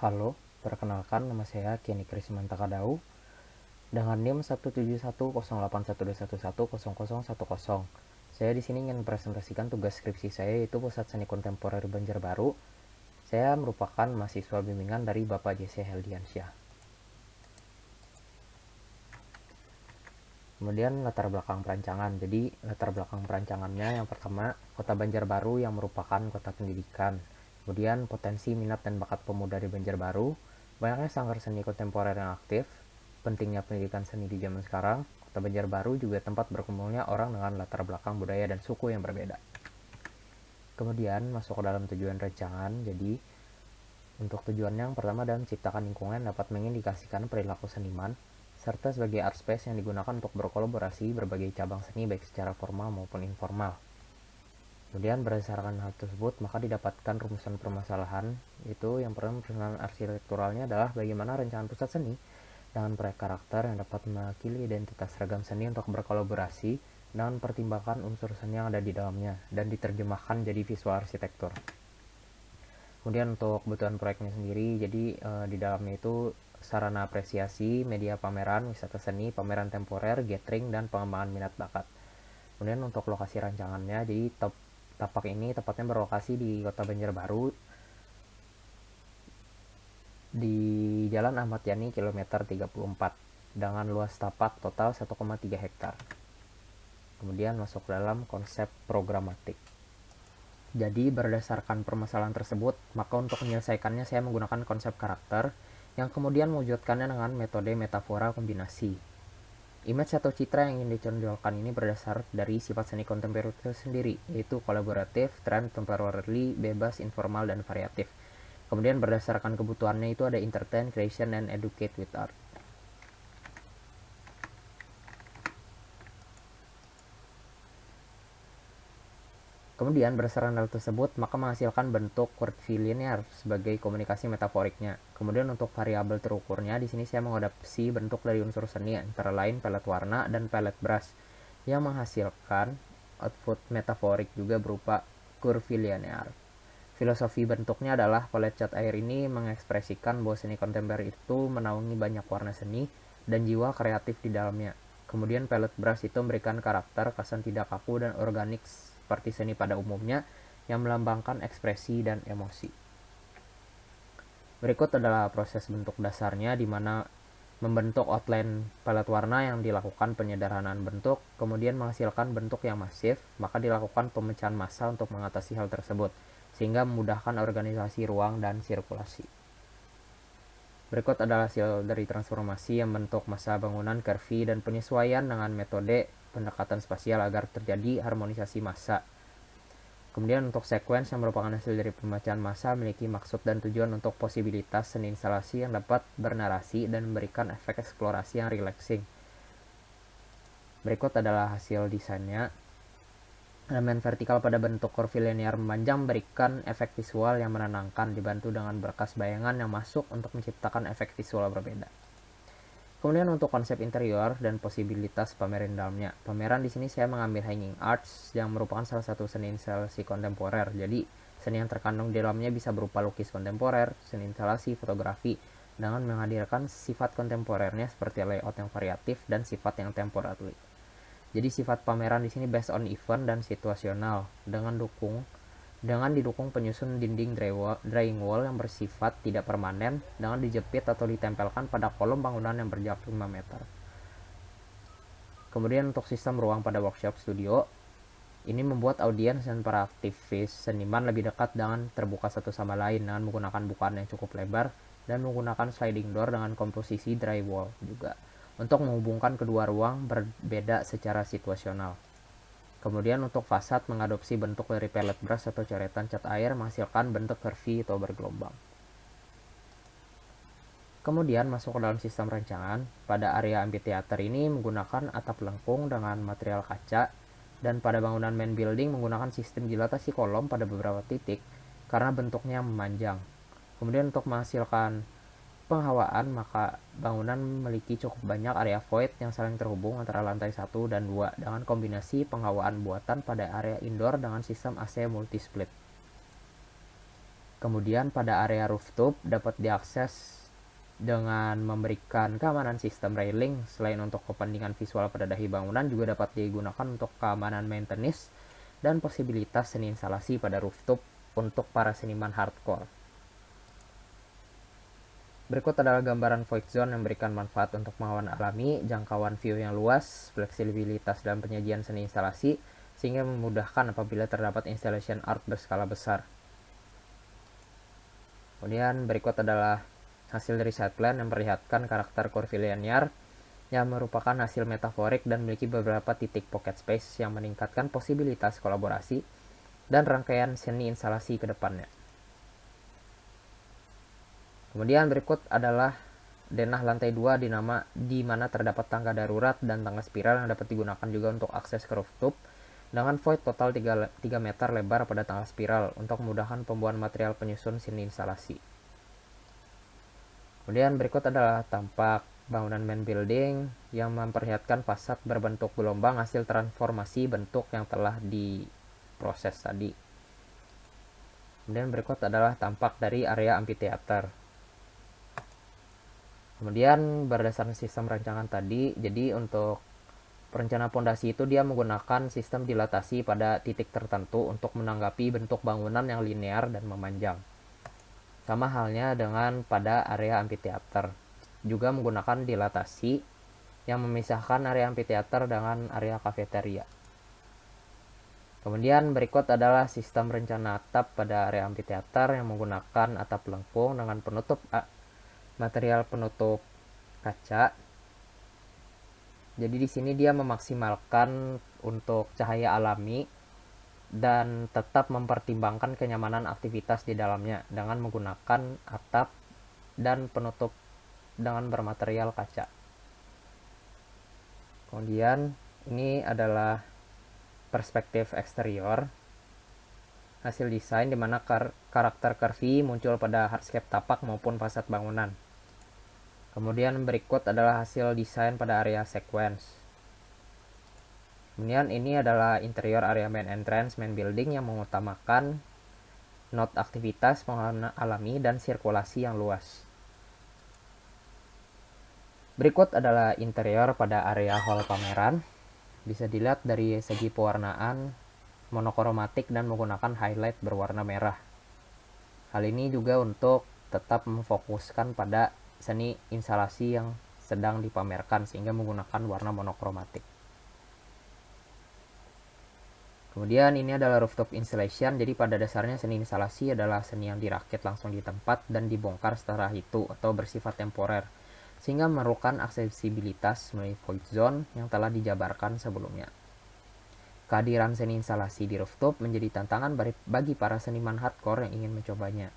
Halo, perkenalkan nama saya Kenny Krismanta Kadau dengan NIM 1710812110010. Saya di sini ingin presentasikan tugas skripsi saya yaitu Pusat Seni Kontemporer Banjarbaru. Saya merupakan mahasiswa bimbingan dari Bapak JC Heldiansyah. Kemudian latar belakang perancangan. Jadi latar belakang perancangannya yang pertama, Kota Banjarbaru yang merupakan kota pendidikan. Kemudian potensi minat dan bakat pemuda di Banjarbaru, banyaknya sanggar seni kontemporer yang aktif, pentingnya pendidikan seni di zaman sekarang. Kota Banjarbaru juga tempat berkumpulnya orang dengan latar belakang budaya dan suku yang berbeda. Kemudian masuk ke dalam tujuan rancangan. Jadi untuk tujuannya yang pertama dalam menciptakan lingkungan dapat mengindikasikan perilaku seniman, serta sebagai art space yang digunakan untuk berkolaborasi berbagai cabang seni baik secara formal maupun informal. Kemudian berdasarkan hal tersebut maka didapatkan rumusan permasalahan, yaitu yang pertama permasalahan arsitekturalnya adalah bagaimana rancangan pusat seni dengan proyek karakter yang dapat mewakili identitas ragam seni untuk berkolaborasi dengan pertimbangan unsur seni yang ada di dalamnya dan diterjemahkan jadi visual arsitektur. Kemudian untuk kebutuhan proyeknya sendiri, jadi di dalamnya itu sarana apresiasi, media pameran, wisata seni, pameran temporer, gathering, dan pengembangan minat bakat. Kemudian untuk lokasi rancangannya, jadi tapak ini tepatnya berlokasi di Kota Banjarbaru di Jalan Ahmad Yani kilometer 34 dengan luas tapak total 1,3 hektar. Kemudian masuk dalam konsep programatik. Jadi berdasarkan permasalahan tersebut, maka untuk menyelesaikannya saya menggunakan konsep karakter yang kemudian mewujudkannya dengan metode metafora kombinasi. Image atau citra yang ingin ditonjolkan ini berdasar dari sifat seni kontemporer itu sendiri, yaitu kolaboratif, trend, temporarily, bebas, informal, dan variatif. Kemudian berdasarkan kebutuhannya itu ada entertain, creation, dan educate with art. Kemudian berdasarkan hal tersebut, maka menghasilkan bentuk curvilinear sebagai komunikasi metaforiknya. Kemudian untuk variabel terukurnya, di sini saya mengadopsi bentuk dari unsur seni antara lain palet warna dan palet brush yang menghasilkan output metaforik juga berupa curvilinear. Filosofi bentuknya adalah palet cat air ini mengekspresikan bahwa seni kontemporer itu menaungi banyak warna seni dan jiwa kreatif di dalamnya. Kemudian palet brush itu memberikan karakter kesan tidak kaku dan organik seperti seni pada umumnya yang melambangkan ekspresi dan emosi. Berikut adalah proses bentuk dasarnya di mana membentuk outline palet warna yang dilakukan penyederhanaan bentuk, kemudian menghasilkan bentuk yang masif, maka dilakukan pemecahan massa untuk mengatasi hal tersebut, sehingga memudahkan organisasi ruang dan sirkulasi. Berikut adalah hasil dari transformasi yang bentuk massa bangunan curvy dan penyesuaian dengan metode pendekatan spasial agar terjadi harmonisasi massa. Kemudian untuk sequence yang merupakan hasil dari pemecahan massa memiliki maksud dan tujuan untuk posibilitas seni instalasi yang dapat bernarasi dan memberikan efek eksplorasi yang relaxing. Berikut adalah hasil desainnya. Elemen vertikal pada bentuk curvilinear memanjang memberikan efek visual yang menenangkan dibantu dengan berkas bayangan yang masuk untuk menciptakan efek visual berbeda. Kemudian untuk konsep interior dan posibilitas pameran dalamnya. Pameran di sini saya mengambil hanging arts yang merupakan salah satu seni instalasi kontemporer. Jadi seni yang terkandung di dalamnya bisa berupa lukis kontemporer, seni instalasi, fotografi, dengan menghadirkan sifat kontemporernya seperti layout yang variatif dan sifat yang temporary. Jadi sifat pameran di sini based on event dan situasional dengan didukung penyusun dinding drying wall yang bersifat tidak permanen dengan dijepit atau ditempelkan pada kolom bangunan yang berjarak 5 meter. Kemudian untuk sistem ruang pada workshop studio, ini membuat audiens dan para aktivis seniman lebih dekat dengan terbuka satu sama lain dengan menggunakan bukaan yang cukup lebar dan menggunakan sliding door dengan komposisi dry wall juga untuk menghubungkan kedua ruang berbeda secara situasional. Kemudian untuk fasad mengadopsi bentuk dari pellet brush atau coretan cat air menghasilkan bentuk curvy atau bergelombang. Kemudian masuk ke dalam sistem rancangan. Pada area amphitheater ini menggunakan atap lengkung dengan material kaca dan pada bangunan main building menggunakan sistem dilatasi kolom pada beberapa titik karena bentuknya memanjang. Kemudian untuk menghasilkan penghawaan, maka bangunan memiliki cukup banyak area void yang saling terhubung antara lantai 1 dan 2 dengan kombinasi penghawaan buatan pada area indoor dengan sistem AC multi-split. Kemudian pada area rooftop dapat diakses dengan memberikan keamanan sistem railing. Selain untuk kepentingan visual pada dahi bangunan, juga dapat digunakan untuk keamanan maintenance dan posibilitas seni instalasi pada rooftop untuk para seniman hardcore. Berikut adalah gambaran void zone yang memberikan manfaat untuk pengalaman alami, jangkauan view yang luas, fleksibilitas dalam penyajian seni instalasi, sehingga memudahkan apabila terdapat installation art berskala besar. Kemudian berikut adalah hasil dari sideplan yang memperlihatkan karakter curvilinear yang merupakan hasil metaforik dan memiliki beberapa titik pocket space yang meningkatkan posibilitas kolaborasi dan rangkaian seni instalasi ke depannya. Kemudian berikut adalah denah lantai 2 di mana terdapat tangga darurat dan tangga spiral yang dapat digunakan juga untuk akses ke rooftop dengan void total 3 meter lebar pada tangga spiral untuk memudahkan pembuatan material penyusun seni instalasi. Kemudian berikut adalah tampak bangunan main building yang memperlihatkan fasad berbentuk gelombang hasil transformasi bentuk yang telah diproses tadi. Kemudian berikut adalah tampak dari area amphitheater. Kemudian berdasarkan sistem rancangan tadi, jadi untuk perencanaan pondasi itu dia menggunakan sistem dilatasi pada titik tertentu untuk menanggapi bentuk bangunan yang linear dan memanjang. Sama halnya dengan pada area amphitheater, juga menggunakan dilatasi yang memisahkan area amphitheater dengan area kafeteria. Kemudian berikut adalah sistem rencana atap pada area amphitheater yang menggunakan atap lengkung dengan material penutup kaca. Jadi di sini dia memaksimalkan untuk cahaya alami dan tetap mempertimbangkan kenyamanan aktivitas di dalamnya dengan menggunakan atap dan penutup dengan bermaterial kaca. Kemudian ini adalah perspektif eksterior hasil desain di mana karakter curvy muncul pada hardscape tapak maupun fasad bangunan. Kemudian berikut adalah hasil desain pada area sequence. Kemudian ini adalah interior area main entrance main building yang mengutamakan node aktivitas pengalaman alami dan sirkulasi yang luas. Berikut adalah interior pada area hall pameran. Bisa dilihat dari segi pewarnaan monokromatik dan menggunakan highlight berwarna merah. Hal ini juga untuk tetap memfokuskan pada seni instalasi yang sedang dipamerkan sehingga menggunakan warna monokromatik. Kemudian ini adalah rooftop installation. Jadi pada dasarnya seni instalasi adalah seni yang dirakit langsung di tempat dan dibongkar setelah itu atau bersifat temporer, sehingga memerlukan aksesibilitas melalui void zone yang telah dijabarkan sebelumnya. Kehadiran seni instalasi di rooftop menjadi tantangan bagi para seniman hardcore yang ingin mencobanya.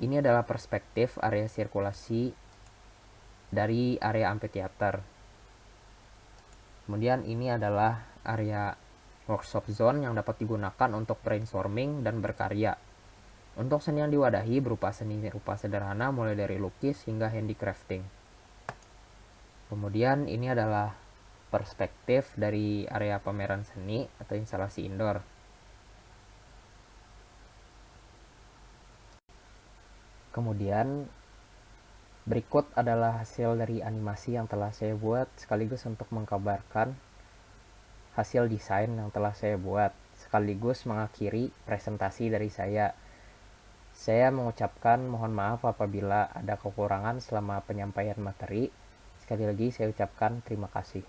Ini adalah perspektif area sirkulasi dari area amphitheater. Kemudian ini adalah area workshop zone yang dapat digunakan untuk brainstorming dan berkarya. Untuk seni yang diwadahi berupa seni rupa sederhana mulai dari lukis hingga handicrafting. Kemudian ini adalah perspektif dari area pameran seni atau instalasi indoor. Kemudian berikut adalah hasil dari animasi yang telah saya buat sekaligus untuk mengkabarkan hasil desain yang telah saya buat sekaligus mengakhiri presentasi dari saya. Saya mengucapkan mohon maaf apabila ada kekurangan selama penyampaian materi. Sekali lagi saya ucapkan terima kasih.